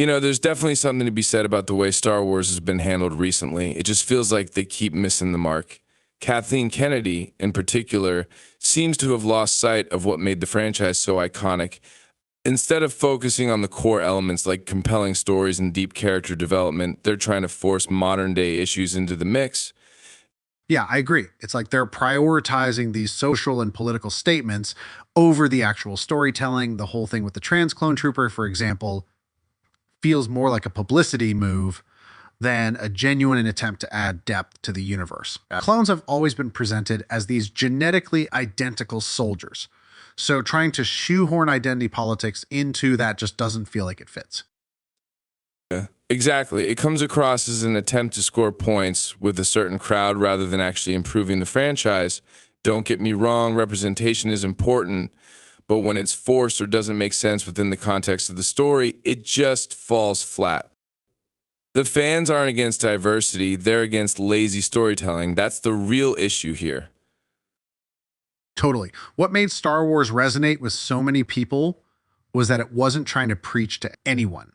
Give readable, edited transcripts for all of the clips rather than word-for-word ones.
There's definitely something to be said about the way Star Wars has been handled recently. It just feels like they keep missing the mark. Kathleen Kennedy, in particular, seems to have lost sight of what made the franchise so iconic. Instead of focusing on the core elements like compelling stories and deep character development, they're trying to force modern-day issues into the mix. Yeah, I agree. It's like they're prioritizing these social and political statements over the actual storytelling. The whole thing with the trans clone trooper, for example, feels more like a publicity move than a genuine attempt to add depth to the universe. Clones have always been presented as these genetically identical soldiers. So trying to shoehorn identity politics into that just doesn't feel like it fits. Exactly. It comes across as an attempt to score points with a certain crowd rather than actually improving the franchise. Don't get me wrong, representation is important, but when it's forced or doesn't make sense within the context of the story, it just falls flat. The fans aren't against diversity, they're against lazy storytelling. That's the real issue here. Totally. What made Star Wars resonate with so many people was that it wasn't trying to preach to anyone.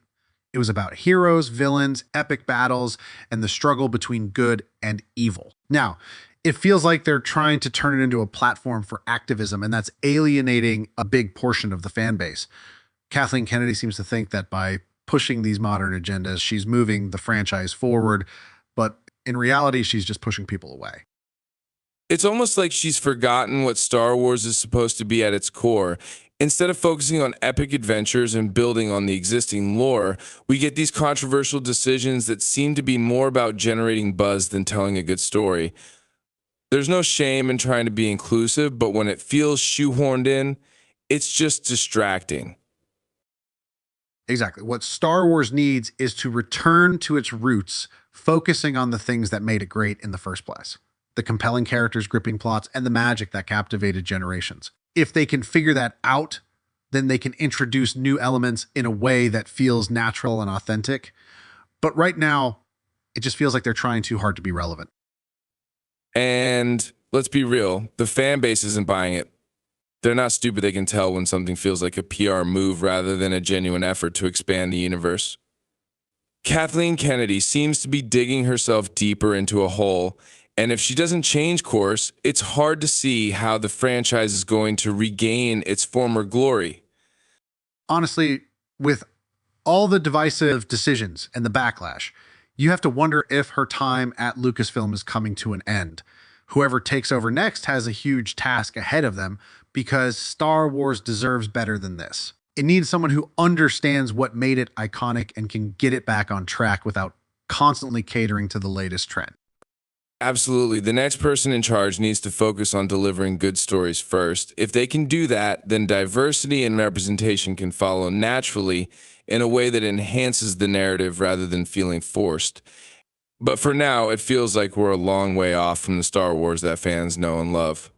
It was about heroes, villains, epic battles, and the struggle between good and evil. Now, it feels like they're trying to turn it into a platform for activism, and that's alienating a big portion of the fan base. Kathleen Kennedy seems to think that by pushing these modern agendas, she's moving the franchise forward, but in reality, she's just pushing people away. It's almost like she's forgotten what Star Wars is supposed to be at its core. Instead of focusing on epic adventures and building on the existing lore, we get these controversial decisions that seem to be more about generating buzz than telling a good story. There's no shame in trying to be inclusive, but when it feels shoehorned in, it's just distracting. Exactly. What Star Wars needs is to return to its roots, focusing on the things that made it great in the first place. The compelling characters, gripping plots, and the magic that captivated generations. If they can figure that out, then they can introduce new elements in a way that feels natural and authentic. But right now, it just feels like they're trying too hard to be relevant. And let's be real, the fan base isn't buying it. They're not stupid. They can tell when something feels like a PR move rather than a genuine effort to expand the universe. Kathleen Kennedy seems to be digging herself deeper into a hole, and if she doesn't change course, it's hard to see how the franchise is going to regain its former glory. Honestly, with all the divisive decisions and the backlash, you have to wonder if her time at Lucasfilm is coming to an end. Whoever takes over next has a huge task ahead of them because Star Wars deserves better than this. It needs someone who understands what made it iconic and can get it back on track without constantly catering to the latest trend. Absolutely. The next person in charge needs to focus on delivering good stories first. If they can do that, then diversity and representation can follow naturally in a way that enhances the narrative rather than feeling forced. But for now, it feels like we're a long way off from the Star Wars that fans know and love.